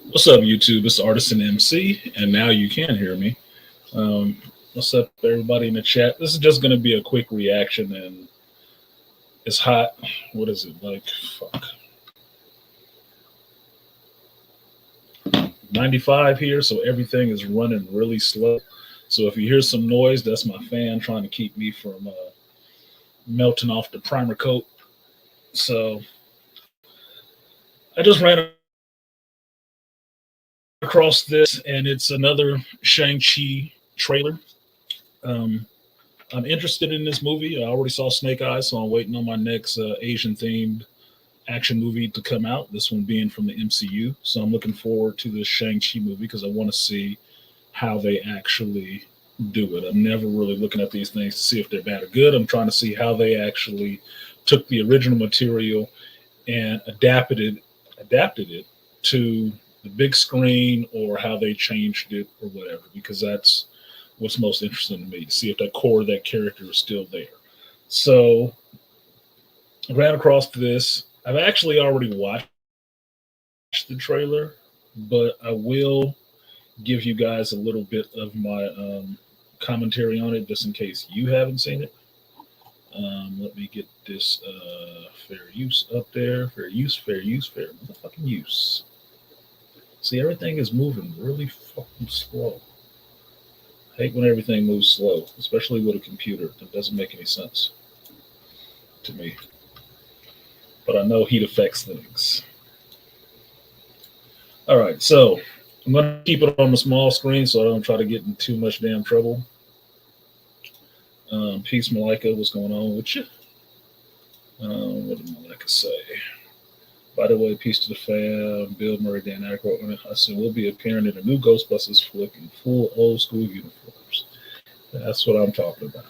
What's up, YouTube? It's Artisan MC, and now you can hear me. Um, what's up, everybody in the chat? This is just going to be a quick reaction, and it's hot. What is it like? Fuck, 95 here, so everything is running really slow. So if you hear some noise, that's my fan trying to keep me from melting off the primer coat. So I just ran across this, and it's another Shang-Chi trailer. Um, I'm interested in this movie. I already saw Snake Eyes, so I'm waiting on my next Asian themed action movie to come out. This one being from the MCU. So I'm looking forward to this Shang-Chi movie because I want to see how they actually do it. I'm never really looking at these things to see if they're bad or good. I'm trying to see how they actually took the original material and adapted it to the big screen, or how they changed it or whatever, because that's what's most interesting to me, to see if that core of that character is still there. So I ran across this. I've actually already watched the trailer, but I will give you guys a little bit of my commentary on it just in case you haven't seen it. Let me get this fair use up there. Fair use, fair use, fair motherfucking use. See, everything is moving really fucking slow. I hate when everything moves slow, especially with a computer. It doesn't make any sense to me. But I know heat affects things. All right, so I'm going to keep it on the small screen so I don't try to get in too much damn trouble. Peace, Malika. What's going on with you? What did Malika say? By the way, peace to the fam. Bill Murray, Dan Aykroyd. I said we'll be appearing in a new Ghostbusters flick in full old school uniforms. That's what I'm talking about.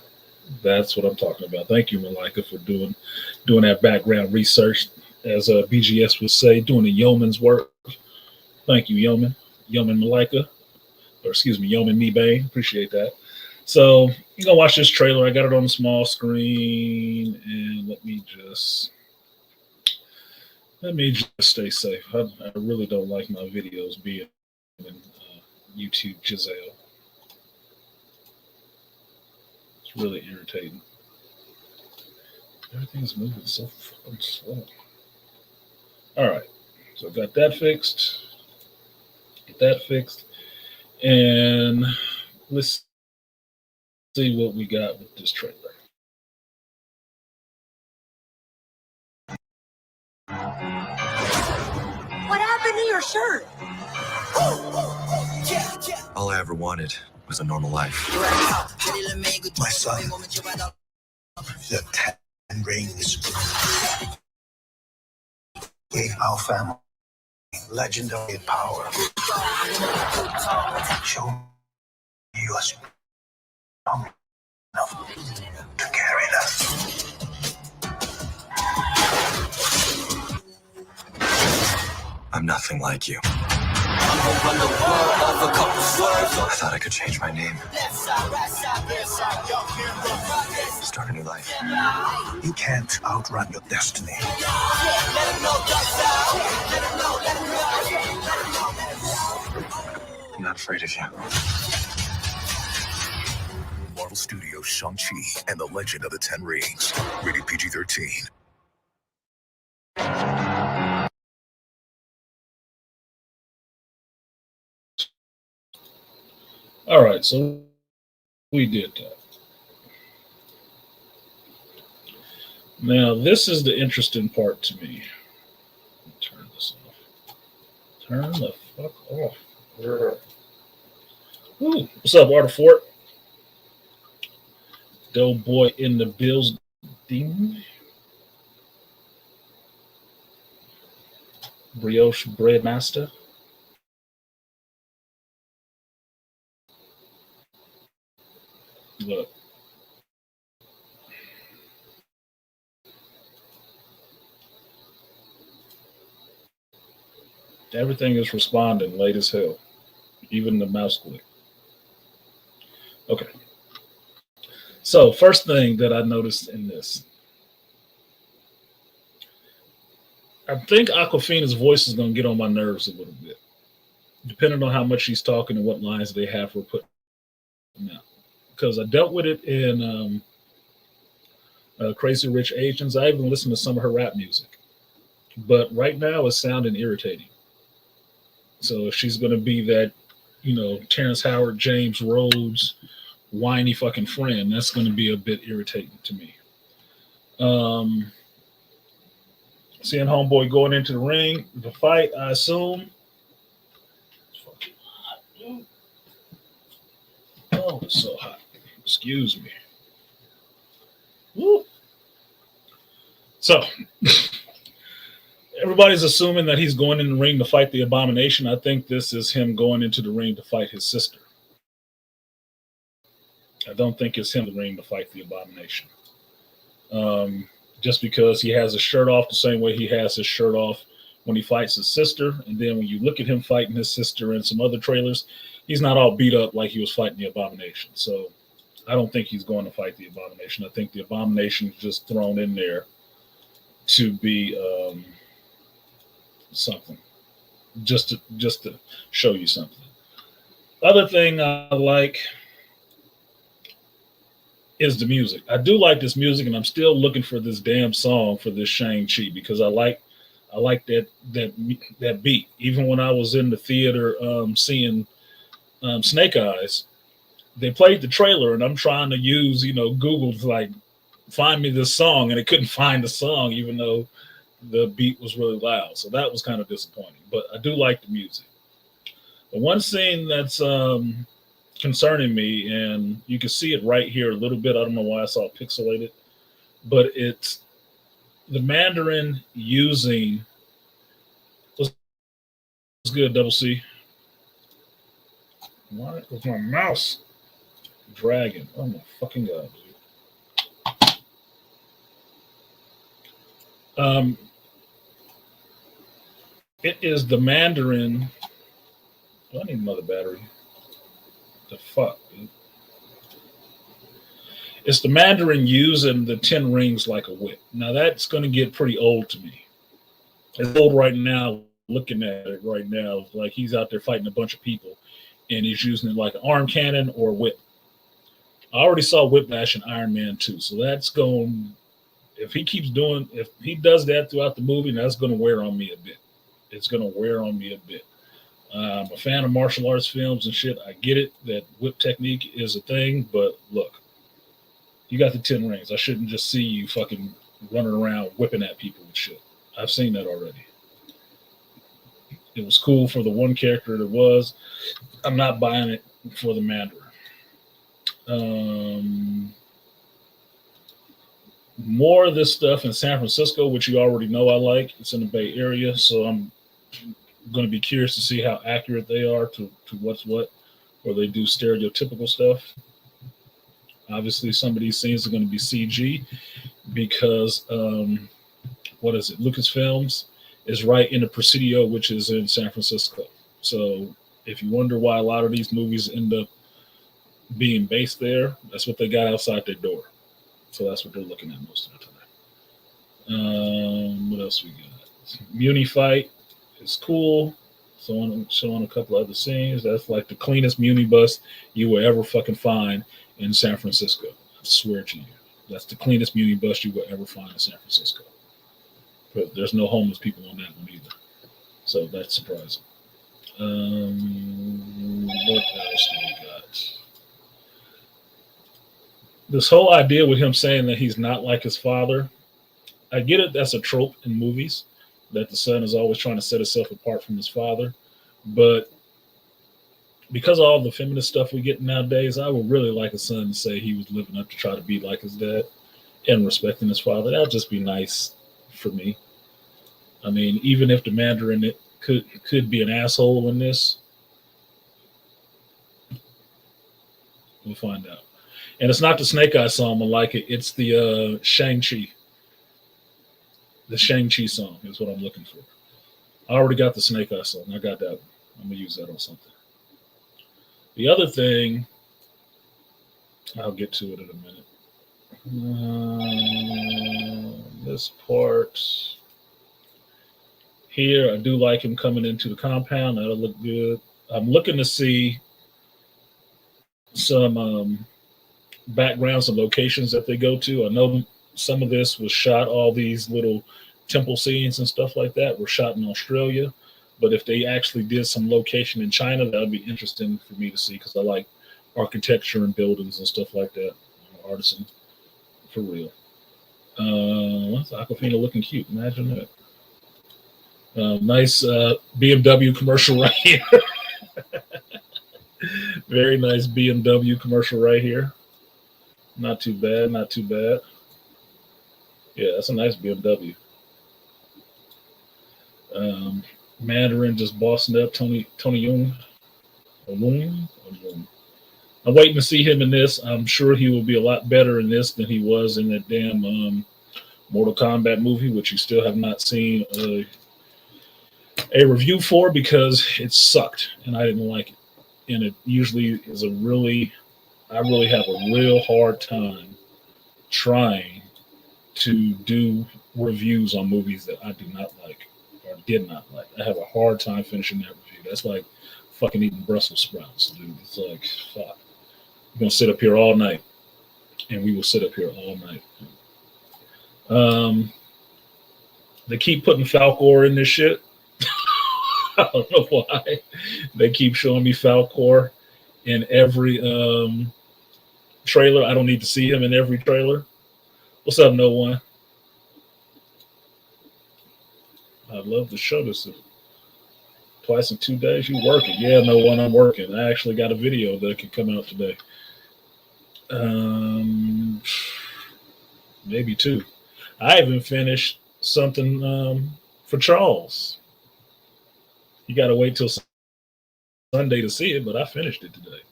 That's what I'm talking about. Thank you, Malika, for doing that background research, as BGS would say, doing the yeoman's work. Thank you, Yeoman Malika, or excuse me, Yeoman Me Bang. Appreciate that. So you're gonna watch this trailer. I got it on the small screen, and let me just stay safe. I really don't like my videos being in YouTube Giselle. It's really irritating. Everything's moving so fucking slow. All right, so got that fixed. Get that fixed, and let's see what we got with this trailer. What happened to your shirt? All I ever wanted was a normal life. My son, the Ten Rings, gave our family legendary power. Show you us strong enough to carry us. I'm nothing like you. I thought I could change my name. Start a new life. You can't outrun your destiny. I'm not afraid of you. Marvel Studios' Shang-Chi and the Legend of the Ten Rings. Rated PG-13. All right, so we did that. Now, this is the interesting part to me. Turn this off. Turn the fuck off. Ooh, what's up, Artifort? Doughboy in the Bills Demon. Brioche Breadmaster. Look. Everything is responding late as hell. Even the mouse click. Okay. So, first thing that I noticed in this. I think Aquafina's voice is going to get on my nerves a little bit. depending on how much she's talking and what lines they have for putting out. Because I dealt with it in Crazy Rich Asians. I even listened to some of her rap music, but right now it's sounding irritating. So if she's going to be that, Terrence Howard, James Rhodes, whiny fucking friend, that's going to be a bit irritating to me. Um, Seeing Homeboy going into the ring, the fight, I assume. It's fucking hot, dude. Oh, it's so hot. Excuse me. Woo. So, everybody's assuming that he's going in the ring to fight the Abomination. I think this is him going into the ring to fight his sister. I don't think it's him in the ring to fight the Abomination. Just because he has his shirt off the same way he has his shirt off when he fights his sister. And then when you look at him fighting his sister in some other trailers, he's not all beat up like he was fighting the Abomination. So I don't think he's going to fight the Abomination. I think the Abomination is just thrown in there to be something, just to show you something. Other thing I like is the music. I do like this music, and I'm still looking for this damn song for this Shang-Chi because I like that beat. Even when I was in the theater seeing Snake Eyes, they played the trailer, and I'm trying to use Google to like find me this song, and it couldn't find the song, even though the beat was really loud. So that was kind of disappointing. But I do like the music. The one scene that's concerning me, and you can see it right here a little bit. I don't know why I saw it pixelated, but it's the Mandarin using. What's good, Double C? Why was my mouse dragging? Oh my fucking god, dude. It is the Mandarin. Do I need another battery? The fuck, dude. It's the Mandarin using the 10 rings like a whip. Now that's going to get pretty old to me. It's old right now, looking at it right now, like he's out there fighting a bunch of people and he's using it like an arm cannon or a whip. I already saw Whiplash in Iron Man 2, so that's going, if he does that throughout the movie, that's going to wear on me a bit. It's going to wear on me a bit. I'm a fan of martial arts films and shit. I get it that whip technique is a thing, but look, you got the 10 rings. I shouldn't just see you fucking running around whipping at people and shit. I've seen that already. It was cool for the one character that was. I'm not buying it for the Mandarin. More of this stuff in San Francisco, which you already know I like. It's in the Bay Area, so I'm going to be curious to see how accurate they are to what's what, or they do stereotypical stuff. Obviously, some of these scenes are going to be CG because Lucasfilms is right in the Presidio, which is in San Francisco. So if you wonder why a lot of these movies end up being based there, that's what they got outside their door. So that's what they're looking at most of the time. What else we got? Muni fight is cool. Showing a couple other scenes. That's like the cleanest Muni bus you will ever fucking find in San Francisco. I swear to you. That's the cleanest Muni bus you will ever find in San Francisco. But there's no homeless people on that one either. So that's surprising. What else do we got? This whole idea with him saying that he's not like his father, I get it. That's a trope in movies, that the son is always trying to set himself apart from his father. But because of all the feminist stuff we get nowadays, I would really like a son to say he was living up to try to be like his dad and respecting his father. That'd just be nice for me. I mean, even if the Mandarin could be an asshole in this, we'll find out. And it's not the Snake Eye song I like it. It's the Shang-Chi. The Shang-Chi song is what I'm looking for. I already got the Snake Eye song. I got that one. I'm going to use that on something. The other thing, I'll get to it in a minute. This part here, I do like him coming into the compound. That'll look good. I'm looking to see some backgrounds and locations that they go to. I know some of this was shot, all these little temple scenes and stuff like that were shot in Australia. But if they actually did some location in China, that would be interesting for me to see because I like architecture and buildings and stuff like that. Artisan, for real. What's Aquafina looking cute? Imagine that. Nice BMW commercial right here. Very nice BMW commercial right here. Not too bad, not too bad. Yeah, that's a nice BMW. Mandarin just bossing up Tony Young. I'm waiting to see him in this. I'm sure he will be a lot better in this than he was in that damn Mortal Kombat movie, which you still have not seen a review for because it sucked and I didn't like it. And it usually is I really have a real hard time trying to do reviews on movies that I do not like or did not like. I have a hard time finishing that review. That's like fucking eating Brussels sprouts, dude. It's like, fuck. We're going to sit up here all night. And we will sit up here all night. They keep putting Falcor in this shit. I don't know why. They keep showing me Falcor in every trailer. I don't need to see him in every trailer. What's up, No One? I'd love to show this. Twice in 2 days, you working? Yeah, No One, I'm working. I actually got a video that can come out today. Maybe 2. I haven't finished something for Charles. You got to wait till Sunday to see it, but I finished it today.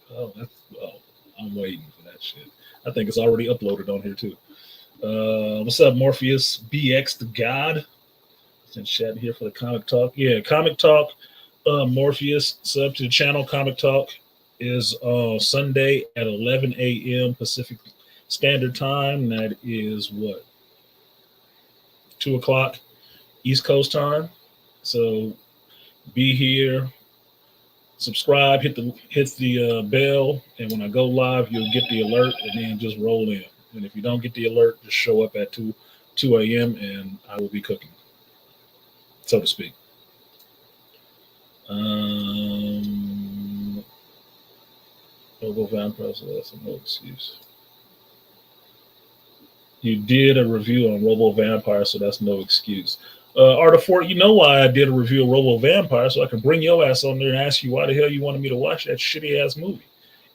I'm waiting for that shit. I think it's already uploaded on here too. What's up, Morpheus BX the God? In chat here for the Comic Talk. Yeah, Comic Talk. Morpheus sub to the channel. Comic Talk is Sunday at 11 a.m. Pacific Standard Time. That is what, 2 o'clock East Coast time. So be here, subscribe, hit the bell, and when I go live, you'll get the alert, and then just roll in. And if you don't get the alert, just show up at 2 a.m. and I will be cooking, so to speak. Robo Vampire, so that's no excuse. You did a review on Robo Vampire, so that's no excuse. Artifort, you know why I did a review of Robo Vampire, so I can bring your ass on there and ask you why the hell you wanted me to watch that shitty ass movie.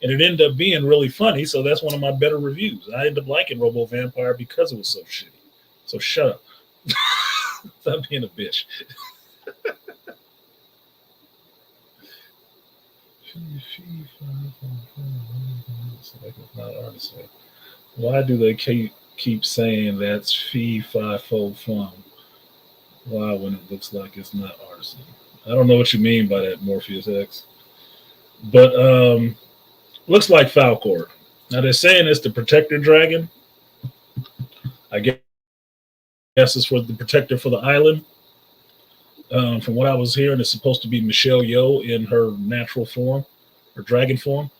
And it ended up being really funny, so that's one of my better reviews. I ended up liking Robo Vampire because it was so shitty. So shut up. Stop being a bitch. Why do they keep saying that's fee, fi, fo, fum? Why when it looks like it's not Artisan? I don't know what you mean by that, Morpheus X. But looks like Falcor. Now they're saying it's the protector dragon. I guess it's for the protector for the island. From what I was hearing, it's supposed to be Michelle Yeoh in her natural form, her dragon form.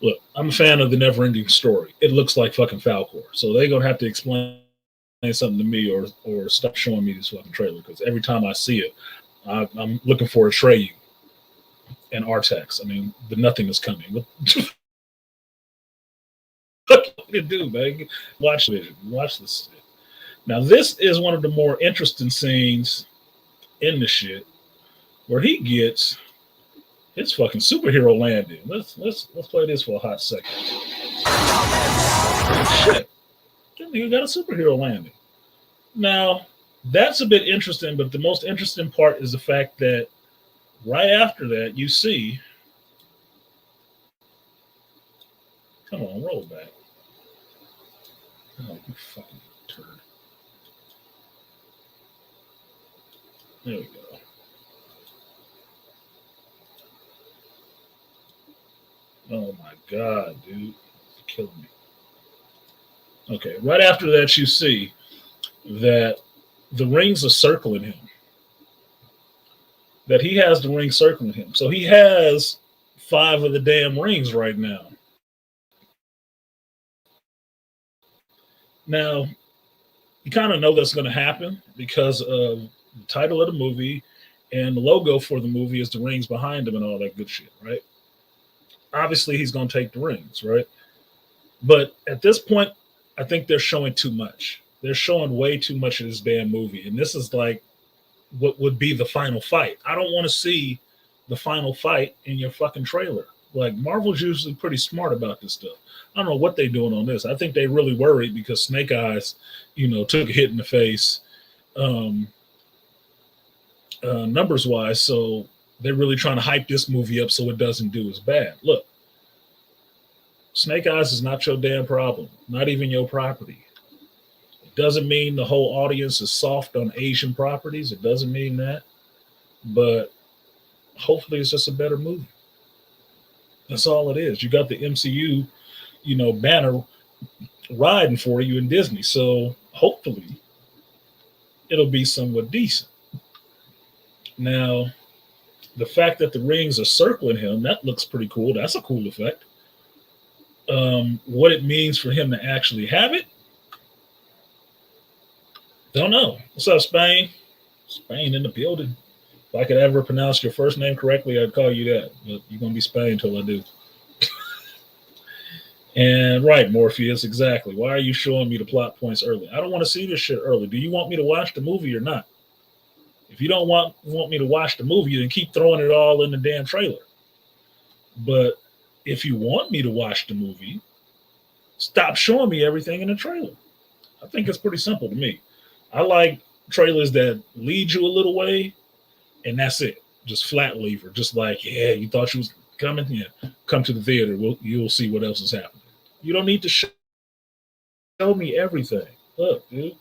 Look, I'm a fan of the Never-Ending Story. It looks like fucking Falcor. So they're going to have to explain something to me or stop showing me this fucking trailer, because every time I see it, I'm looking for Atreyu and Artax. I mean, but nothing is coming. What you do, man? Watch this. Now, this is one of the more interesting scenes in the shit where he gets his fucking superhero landing. Let's play this for a hot second. Shit. You got a superhero landing. Now, that's a bit interesting, but the most interesting part is the fact that right after that, you see, come on, roll back. Oh, you fucking turd. There we go. Oh my God, dude. You're killing me. Okay, right after that, you see that the rings are circling him. that he has the ring circling him. So he has 5 of the damn rings right now. Now, you kind of know that's going to happen because of the title of the movie and the logo for the movie is the rings behind him and all that good shit, right? Obviously, he's going to take the rings, right? But at this point, I think they're showing too much. They're showing way too much of this damn movie. And this is like what would be the final fight. I don't want to see the final fight in your fucking trailer. Like, Marvel's usually pretty smart about this stuff. I don't know what they're doing on this. I think they really worried because Snake Eyes, took a hit in the face, numbers wise. So they're really trying to hype this movie up so it doesn't do as bad. Look, Snake Eyes is not your damn problem, not even your property. It doesn't mean the whole audience is soft on Asian properties. It doesn't mean that. But hopefully it's just a better movie. That's all it is. You got the MCU, banner riding for you in Disney. So hopefully it'll be somewhat decent. Now, the fact that the rings are circling him, that looks pretty cool. That's a cool effect. What it means for him to actually have it, don't know. What's up, Spain? Spain in the building. If I could ever pronounce your first name correctly, I'd call you that. But you're going to be Spain until I do. And right, Morpheus, exactly. Why are you showing me the plot points early? I don't want to see this shit early. Do you want me to watch the movie or not? If you don't want me to watch the movie, then keep throwing it all in the damn trailer. But if you want me to watch the movie, stop showing me everything in the trailer. I think it's pretty simple to me. I like trailers that lead you a little way, and that's it. Just flat lever. Just like, yeah, you thought she was coming? Yeah, come to the theater. You'll see what else is happening. You don't need to show me everything. Look, dude,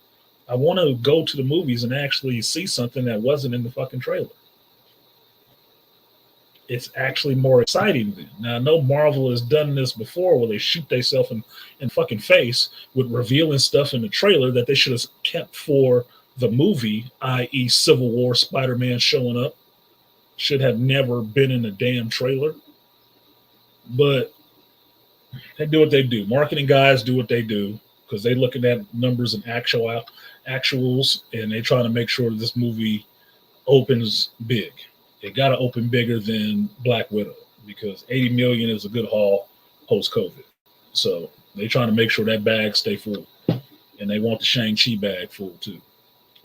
I want to go to the movies and actually see something that wasn't in the fucking trailer. It's actually more exciting then. Now, I know Marvel has done this before where they shoot themselves in fucking face with revealing stuff in the trailer that they should have kept for the movie, i.e. Civil War, Spider-Man showing up. Should have never been in a damn trailer. But they do what they do. Marketing guys do what they do because they looking at numbers and actuals, and they trying to make sure that this movie opens big. It got to open bigger than Black Widow because 80 million is a good haul post-COVID. So they trying to make sure that bag stay full, and they want the Shang-Chi bag full too.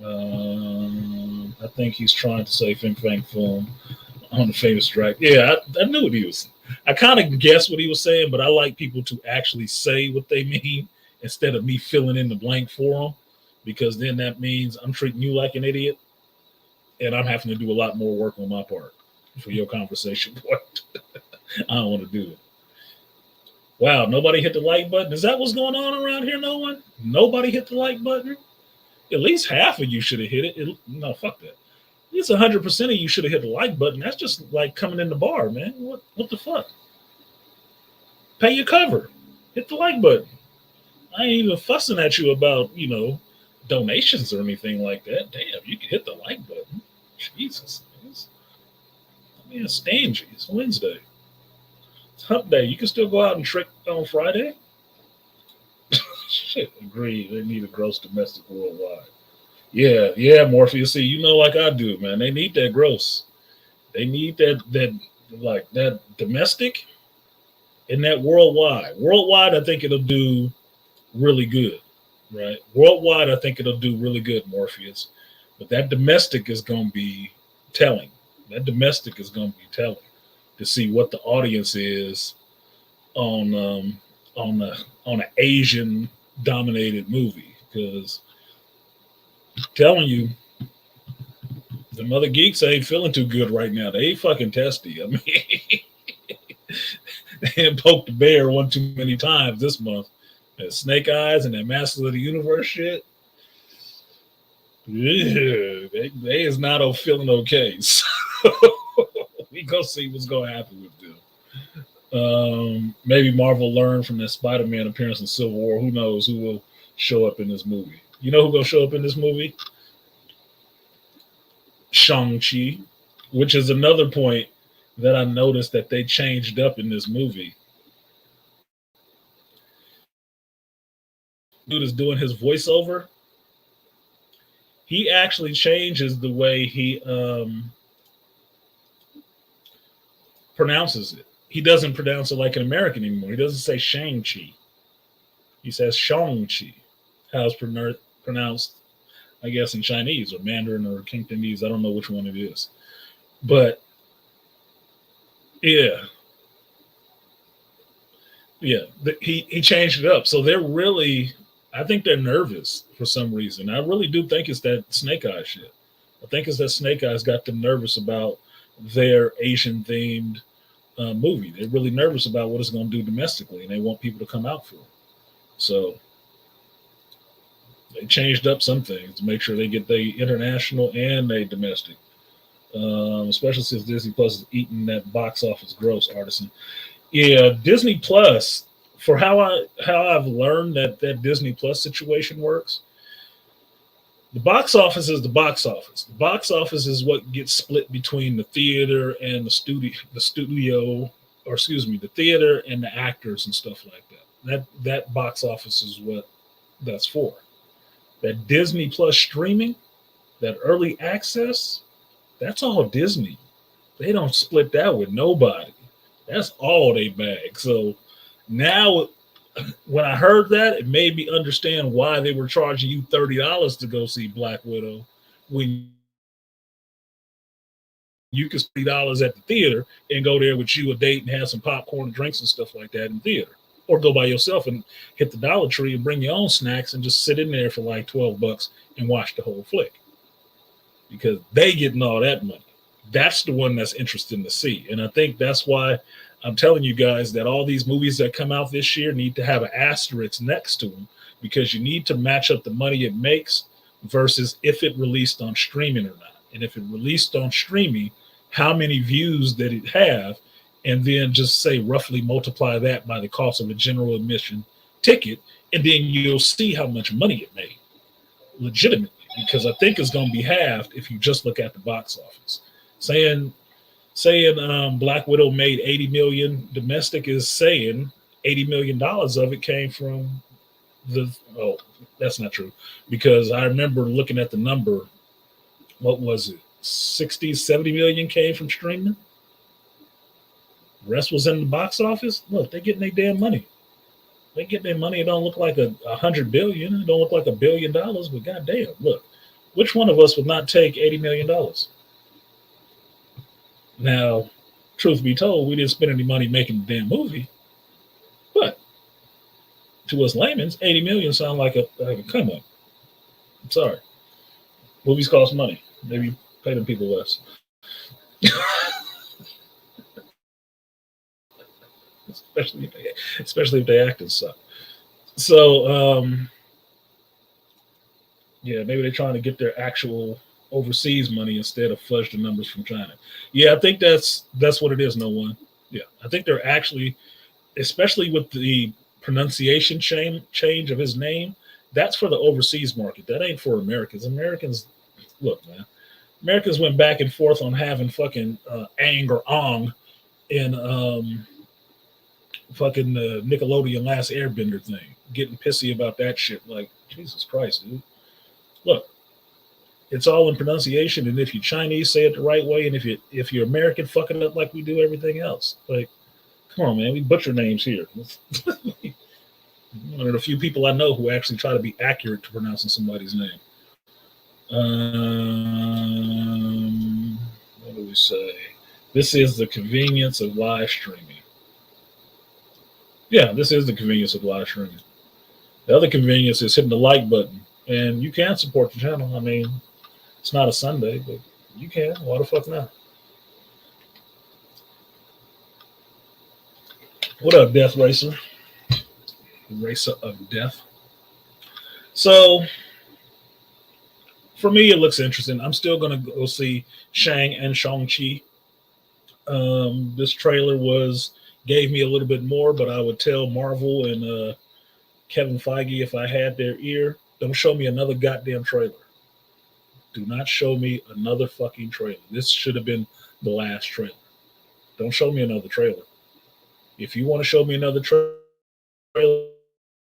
I think he's trying to say Fing Fang Foom on the famous track. Yeah, I knew what he was saying. I kind of guessed what he was saying, but I like people to actually say what they mean instead of me filling in the blank for them, because then that means I'm treating you like an idiot, and I'm having to do a lot more work on my part for your conversation point. I don't want to do it. Wow, nobody hit the like button. Is that what's going on around here? No one? Nobody hit the like button? At least half of you should have hit it. No, fuck that. At least 100% of you should have hit the like button. That's just like coming in the bar, man. What the fuck? Pay your cover. Hit the like button. I ain't even fussing at you about, donations or anything like that. Damn, you can hit the like button. Jesus. I mean, it's stingy. It's Wednesday. It's hump day. You can still go out and trick on Friday. Shit, agreed. They need a gross domestic worldwide. Yeah, Morpheus. See, like I do, man. They need that gross. They need that domestic and that worldwide. Worldwide, I think it'll do really good, right? Worldwide, I think it'll do really good, Morpheus. But that domestic is going to be telling. That domestic is going to be telling to see what the audience is on an Asian dominated movie, because I'm telling you, the mother geeks ain't feeling too good right now. They ain't fucking testy. I mean, they ain't poked the bear one too many times this month. That Snake Eyes and that Master of the Universe shit. Yeah, they is not feeling okay. So we go see what's gonna happen with them. Maybe Marvel learned from that Spider-Man appearance in Civil War. Who knows who will show up in this movie? You know who gonna show up in this movie? Shang-Chi. which is another point that I noticed that they changed up in this movie. Dude is doing his voiceover. He actually changes the way he pronounces it. He doesn't pronounce it like an American anymore. He doesn't say Shang-Chi. He says Shang-Chi. How it's pronounced, I guess, in Chinese or Mandarin or Cantonese. I don't know which one it is. But yeah. Yeah. He changed it up. So they're really, I think they're nervous for some reason. I really do think it's that Snake Eyes shit. I think it's that Snake Eyes got them nervous about their Asian themed movie. They're really nervous about what it's going to do domestically, and they want people to come out for it. So they changed up some things to make sure they get the international and they domestic. Especially since Disney Plus is eating that box office gross, Artisan. Yeah, Disney Plus. For how I've learned that Disney Plus situation works, the box office is the box office. The box office is what gets split between the theater and the studio, or excuse me, the theater and the actors and stuff like that. That box office is what that's for. That Disney Plus streaming, that early access, that's all Disney. They don't split that with nobody. That's all they bag. So now, when I heard that, it made me understand why they were charging you $30 to go see Black Widow when you could spend $3 at the theater and go there with you a date and have some popcorn and drinks and stuff like that in theater. Or go by yourself and hit the Dollar Tree and bring your own snacks and just sit in there for like $12 and watch the whole flick. Because they getting all that money. That's the one that's interesting to see. And I think that's why I'm telling you guys that all these movies that come out this year need to have an asterisk next to them, because you need to match up the money it makes versus if it released on streaming or not. And if it released on streaming, how many views did it have? And then just say roughly multiply that by the cost of a general admission ticket, and then you'll see how much money it made legitimately, because I think it's going to be halved if you just look at the box office. Saying Black Widow made 80 million domestic is saying $80 million of it came from that's not true, because I remember looking at the number. What was it? 60, 70 million came from streaming. The rest was in the box office. Look, they're getting their damn money. They get their money. It don't look like 100 billion. It don't look like $1 billion, but goddamn, look, which one of us would not take $80 million? Now, truth be told, we didn't spend any money making the damn movie, but to us laymen's, 80 million sound like a come up. I'm sorry. Movies cost money. Maybe pay them people less. especially if they act and suck. So yeah, maybe they're trying to get their actual overseas money instead of fudge the numbers from China. Yeah, I think that's what it is. No one. Yeah, I think they're actually, especially with the pronunciation change of his name, that's for the overseas market. That ain't for Americans. Americans, look, man, Americans went back and forth on having fucking Ang or Ong in fucking the Nickelodeon Last Airbender thing, getting pissy about that shit. Like, Jesus Christ, dude. Look, it's all in pronunciation, and if you're Chinese, say it the right way, and if you're American, fuck it up like we do everything else. Like, come on, man, we butcher names here. One of the few people I know who actually try to be accurate to pronouncing somebody's name. What do we say? This is the convenience of live streaming. Yeah, this is the convenience of live streaming. The other convenience is hitting the like button, and you can support the channel. I mean, it's not a Sunday, but you can. Why the fuck not? What up, Death Racer? Racer of Death. So, for me, it looks interesting. I'm still going to go see Shang-Chi. This trailer gave me a little bit more, but I would tell Marvel and Kevin Feige, if I had their ear, don't show me another goddamn trailer. Do not show me another fucking trailer. This should have been the last trailer. Don't show me another trailer. If you want to show me another trailer,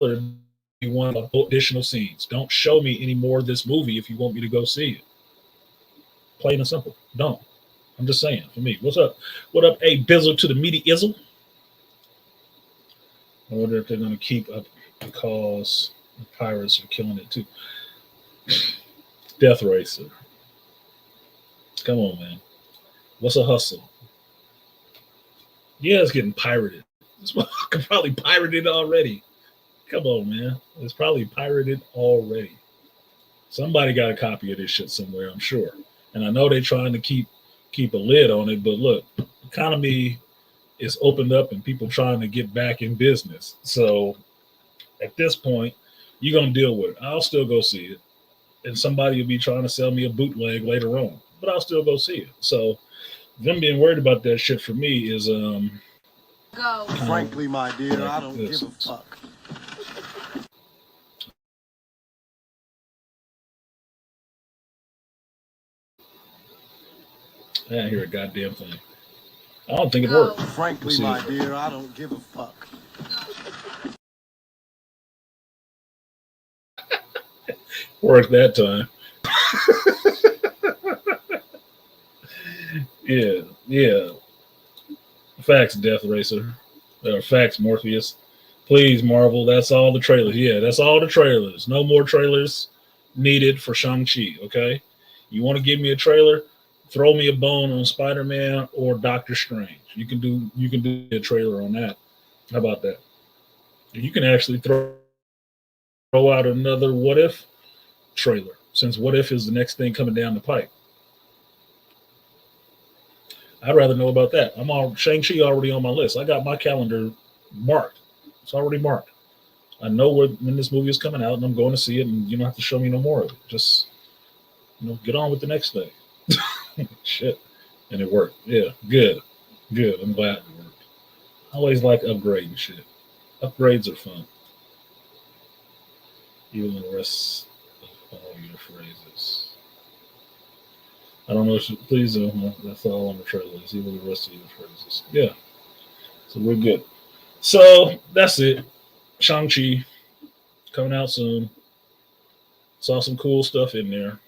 you want additional scenes. Don't show me any more of this movie if you want me to go see it. Plain and simple. Don't. I'm just saying, for me. What's up? What up, a bizzle to the meaty izzle? I wonder if they're going to keep up because the pirates are killing it too. Death Racer. Come on, man. What's a hustle? Yeah, it's getting pirated. This motherfucker probably pirated already. Come on, man. It's probably pirated already. Somebody got a copy of this shit somewhere, I'm sure. And I know they're trying to keep a lid on it, but look, economy is opened up and people trying to get back in business. So at this point, you're gonna deal with it. I'll still go see it. And somebody will be trying to sell me a bootleg later on. But I'll still go see it. So them being worried about that shit for me is Go. Frankly, my dear, I don't give a fuck. I didn't hear a goddamn thing. I don't think it Go. worked. Frankly, my dear, I don't give a fuck. Worked that time. Yeah. Facts, Death Racer. Facts, Morpheus. Please, Marvel. That's all the trailers. Yeah, that's all the trailers. No more trailers needed for Shang-Chi, okay? You want to give me a trailer? Throw me a bone on Spider-Man or Doctor Strange. You can do a trailer on that. How about that? You can actually throw out another What If trailer, since What If is the next thing coming down the pipe. I'd rather know about that. Shang-Chi already on my list. I got my calendar marked. It's already marked. I know when this movie is coming out, and I'm going to see it, and you don't have to show me no more of it. Just get on with the next thing. Shit, and it worked. Yeah, good. I'm glad it worked. I always like upgrading shit. Upgrades are fun. Even the rest of all your phrases. I don't know. Please, that's all on the trailers. Even the rest of your phrases. Yeah. So we're good. So that's it. Shang-Chi coming out soon. Saw some cool stuff in there.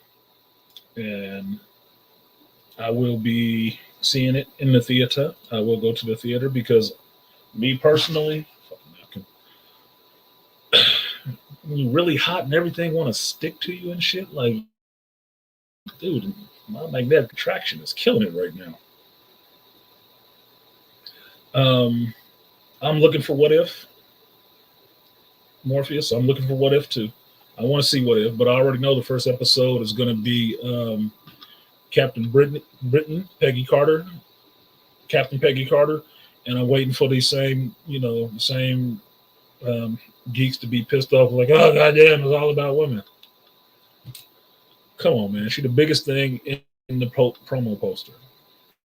And I will be seeing it in the theater. I will go to the theater because me personally, when you're really hot and everything want to stick to you and shit, like, dude, my magnetic attraction is killing it right now. I'm looking for What If, Morpheus. I'm looking for What If too. I want to see What If, but I already know the first episode is going to be Captain Britain, Captain Peggy Carter, and I'm waiting for these same geeks to be pissed off, like, oh goddamn, it's all about women. Come on, man. She's the biggest thing in the promo poster.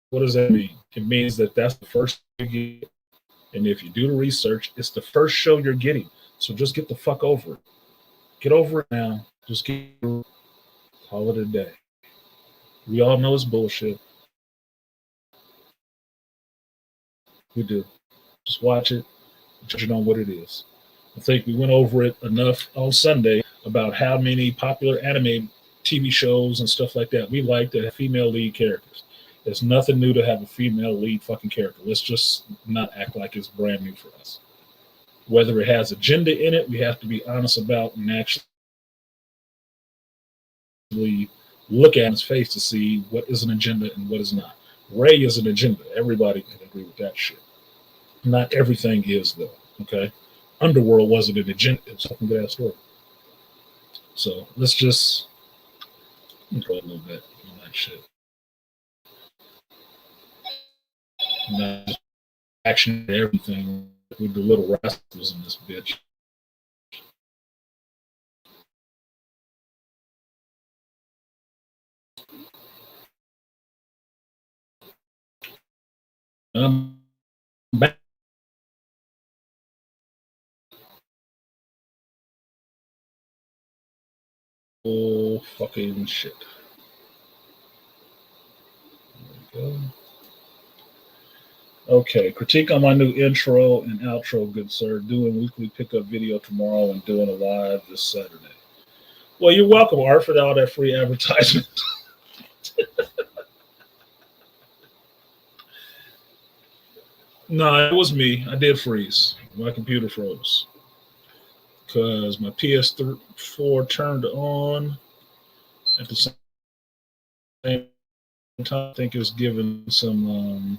What does that mean? It means that that's the first you get. And if you do the research, it's the first show you're getting. So just get the fuck over it. Get over it now. Just call it a day. We all know it's bullshit. We do. Just watch it, judge it on what it is. I think we went over it enough on Sunday about how many popular anime TV shows and stuff like that we like that have female lead characters. There's nothing new to have a female lead fucking character. Let's just not act like it's brand new for us. Whether it has agenda in it, we have to be honest about and actually look at his face to see what is an agenda and what is not. Ray is an agenda. Everybody can agree with that shit. Not everything is, though. Okay? Underworld wasn't an agenda. It's a fucking good ass story. So let's just go a little bit on that shit. Not just action to everything with the little rascals in this bitch. Back. Oh, fucking shit. go. Okay, critique on my new intro and outro, good sir. Doing weekly pickup video tomorrow and doing a live this Saturday. Well, you're welcome, Art, for all that free advertisement. No, it was me. I did freeze. My computer froze because my PS4 turned on at the same time. I think it was giving some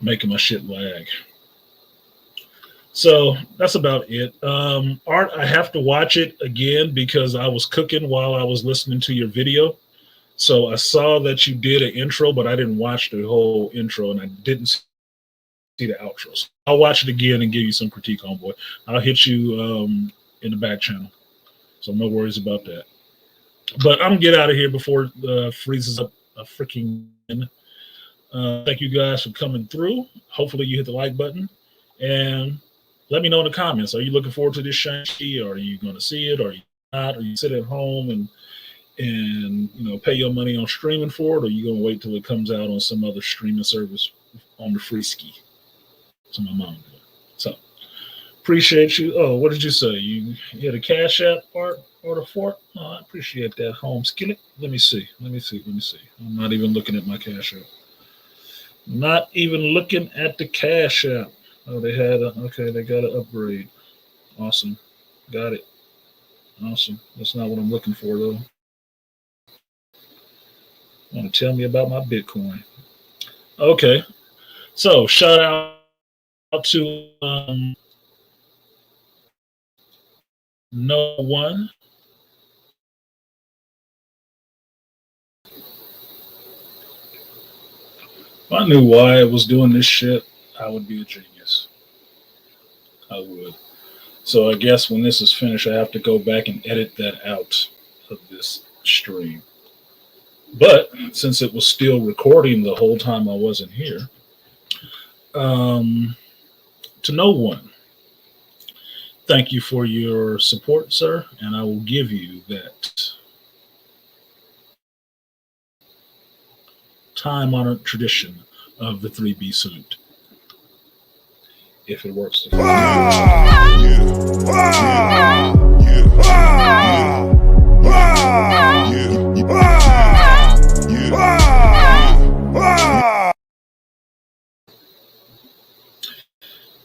making my shit lag. So that's about it. Art, I have to watch it again because I was cooking while I was listening to your video. So I saw that you did an intro, but I didn't watch the whole intro and I didn't see the outro. So I'll watch it again and give you some critique, homeboy. I'll hit you in the back channel. So no worries about that. But I'm going to get out of here before it freezes up a freaking min. Thank you guys for coming through. Hopefully you hit the like button. And let me know in the comments. Are you looking forward to this Shang-Chi? Or are you going to see it? Or are you not? Or you sit at home and pay your money on streaming for it? Or are you going to wait till it comes out on some other streaming service on the free ski? So my mom did. So appreciate you. Oh, what did you say? You had a Cash App or the fort? Oh, I appreciate that, home skillet. Let me see. I'm not even looking at my Cash App. Not even looking at the Cash App. Oh, they got an upgrade. Awesome. Got it. Awesome. That's not what I'm looking for, though. Want to tell me about my Bitcoin. Okay. So, shout out to No One. If I knew why I was doing this shit, I would be a genius. I would. So I guess when this is finished, I have to go back and edit that out of this stream. But since it was still recording the whole time I wasn't here, to No One, thank you for your support, sir, and I will give you that time-honored tradition of the 3B salute. If it works.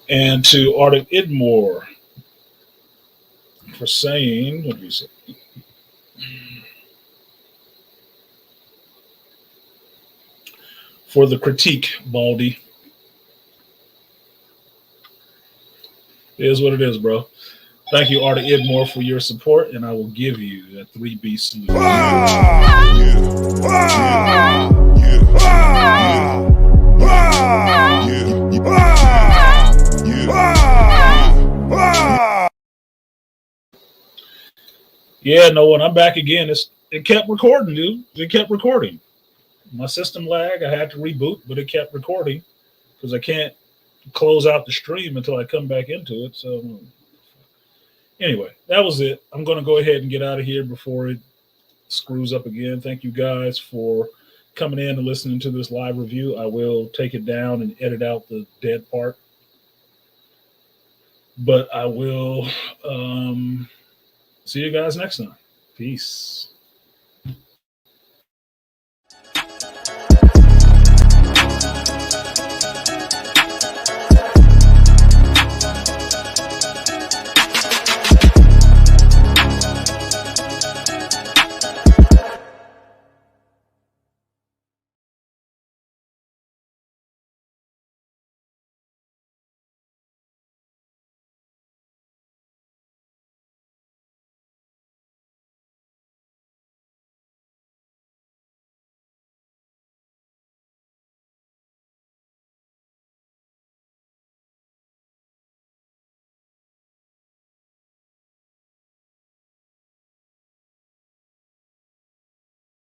And to Arctic Idmore for saying, what did you say? For the critique, Baldy. It is what it is, bro. Thank you, Artie Idmore, for your support, and I will give you that 3B salute. Yeah, no one. I'm back again. It kept recording, dude. It kept recording. My system lag. I had to reboot, but it kept recording because I can't close out the stream until I come back into it. So anyway, that was it. I'm going to go ahead and get out of here before it screws up again. Thank you guys for coming in and listening to this live review. I will take it down and edit out the dead part. But I will see you guys next time. Peace.